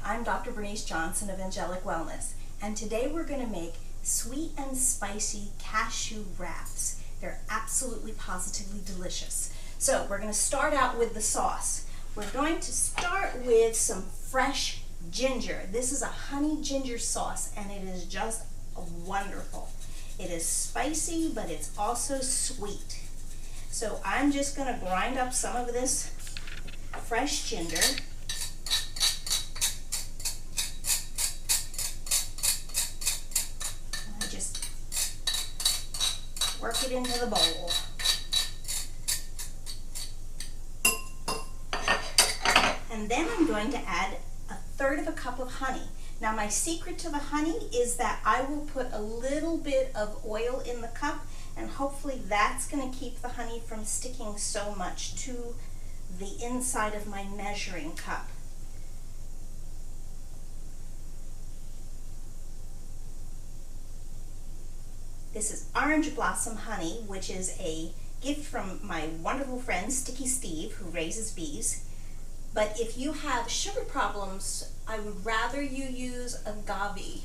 I'm Dr. Bernice Johnson of Angelic Wellness, and today we're going to make sweet and spicy cashew wraps. They're absolutely positively delicious. So we're going to start out with the sauce. We're going to start with some fresh ginger. This is a honey ginger sauce, and it is just wonderful. It is spicy, but it's also sweet. So I'm just going to grind up some of this fresh ginger. I just work it into the bowl. And then I'm going to add 1/3 cup of honey. Now my secret to the honey is that I will put a little bit of oil in the cup, and hopefully that's going to keep the honey from sticking so much to the inside of my measuring cup. This is orange blossom honey, which is a gift from my wonderful friend Sticky Steve, who raises bees. But if you have sugar problems, I would rather you use agave.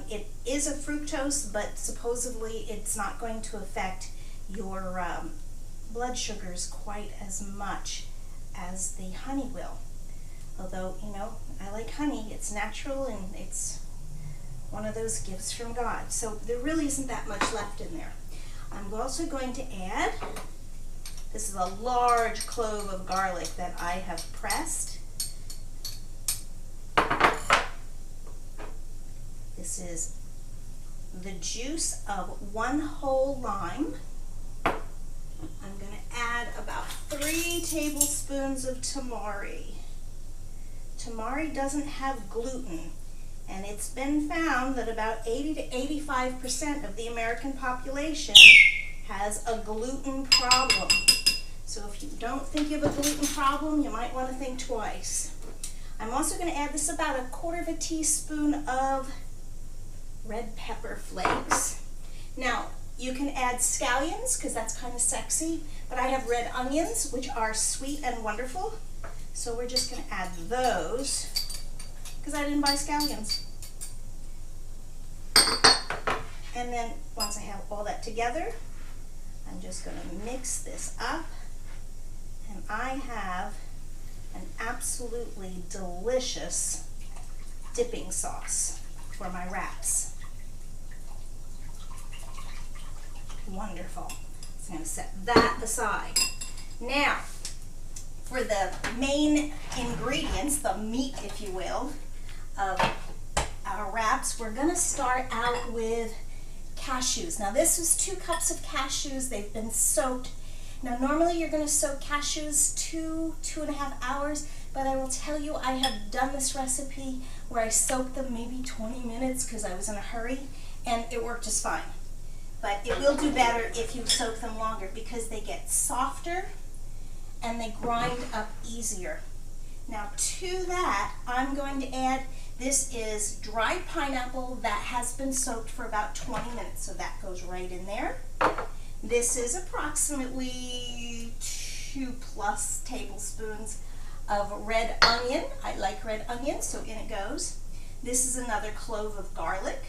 It is a fructose, but supposedly it's not going to affect your blood sugars quite as much as the honey will. Although, you know, I like honey. It's natural and it's one of those gifts from God. So there really isn't that much left in there. I'm also going to add, this is a large clove of garlic that I have pressed. This is the juice of 1 whole lime. I'm going to add about 3 tablespoons of tamari. Tamari doesn't have gluten, and it's been found that about 80 to 85% of the American population has a gluten problem. So if you don't think you have a gluten problem, you might want to think twice. I'm also going to add this about 1/4 teaspoon of red pepper flakes. Now, you can add scallions because that's kind of sexy, but I have red onions, which are sweet and wonderful. So we're just going to add those because I didn't buy scallions. And then once I have all that together, I'm just going to mix this up. And I have an absolutely delicious dipping sauce for my wraps. Wonderful. So I'm going to set that aside. Now, for the main ingredients, the meat, if you will, of our wraps, we're going to start out with cashews. Now this is 2 cups of cashews. They've been soaked. Now normally you're going to soak cashews 2.5 hours, but I will tell you I have done this recipe where I soaked them maybe 20 minutes because I was in a hurry, and it worked just fine. But it will do better if you soak them longer because they get softer and they grind up easier. Now to that, I'm going to add, this is dried pineapple that has been soaked for about 20 minutes, so that goes right in there. This is approximately 2+ tablespoons of red onion. I like red onion, so in it goes. This is another clove of garlic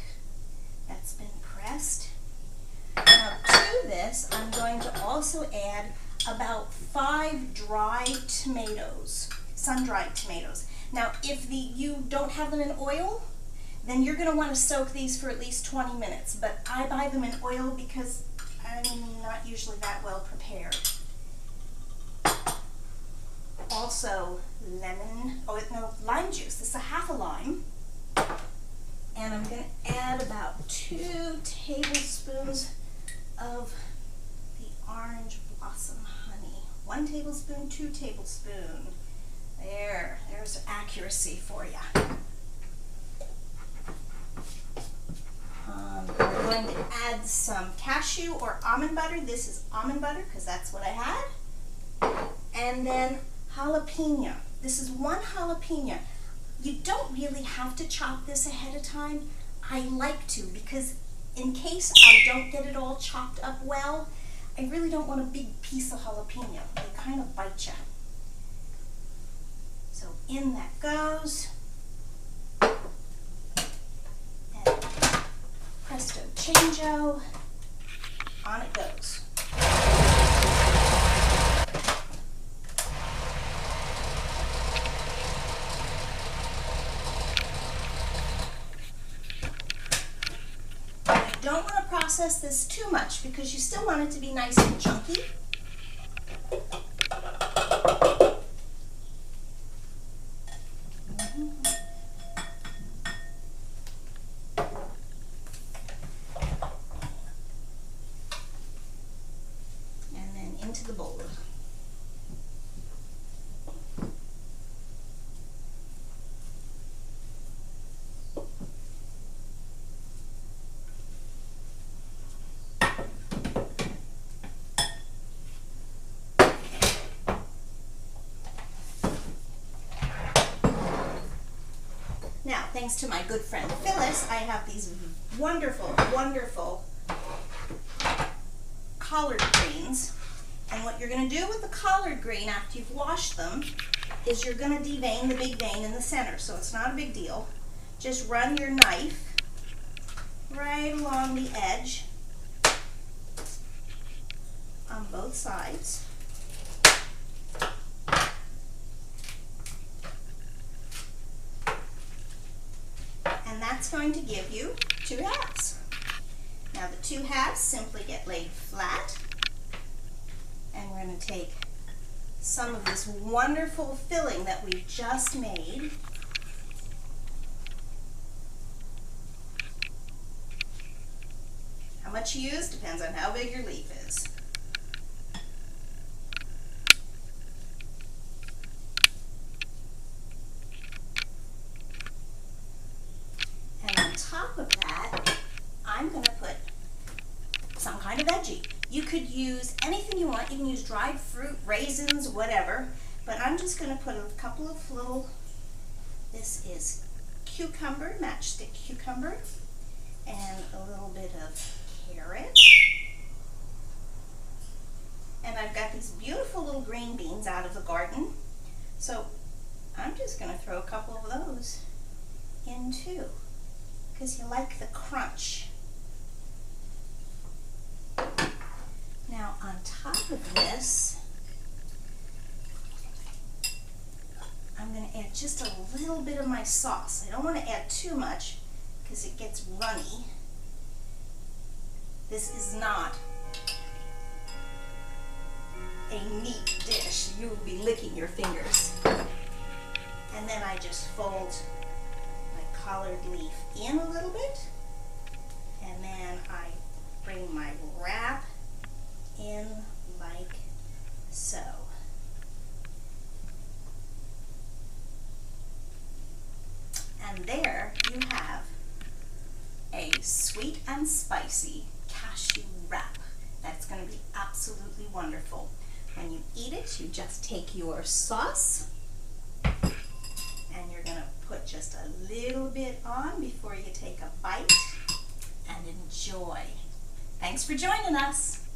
that's been pressed. Now to this, I'm going to also add about 5 dried tomatoes, sun-dried tomatoes. Now if you don't have them in oil, then you're going to want to soak these for at least 20 minutes. But I buy them in oil because I'm not usually that well prepared. Also lime juice. This is a 1/2 lime. And I'm going to add about 2 tablespoons of the orange blossom honey. 1 tablespoon, 2 tablespoons. There's accuracy for you. We're going to add some cashew or almond butter. This is almond butter because that's what I had. And then jalapeno. This is 1 jalapeno. You don't really have to chop this ahead of time. I like to because in case I don't get it all chopped up well, I really don't want a big piece of jalapeno. They kind of bite you. So in that goes. changeo. On it goes. You don't want to process this too much because you still want it to be nice and chunky. And then into the bowl. Now, thanks to my good friend Phyllis, I have these wonderful, wonderful collard greens. And what you're going to do with the collard green after you've washed them is you're going to devein the big vein in the center. So it's not a big deal. Just run your knife right along the edge on both sides. And that's going to give you 2 halves. Now the 2 halves simply get laid flat, and we're going to take some of this wonderful filling that we've just made how much you use depends on how big your leaf is. Top of that, I'm going to put some kind of veggie. You could use anything you want. You can use dried fruit, raisins, whatever. But I'm just going to put a couple of little, this is cucumber, matchstick cucumber, and a little bit of carrot. And I've got these beautiful little green beans out of the garden. So I'm just going to throw a couple of those in too, because you like the crunch. Now on top of this, I'm going to add just a little bit of my sauce. I don't want to add too much because it gets runny. This is not a meat dish. You will be licking your fingers. And then I just fold my collard leaf in a little bit, and then I bring my wrap in like so. And there you have a sweet and spicy cashew wrap. That's going to be absolutely wonderful. When you eat it, you just take your sauce and you're going to put just a little bit on before you take a bite and enjoy. Thanks for joining us.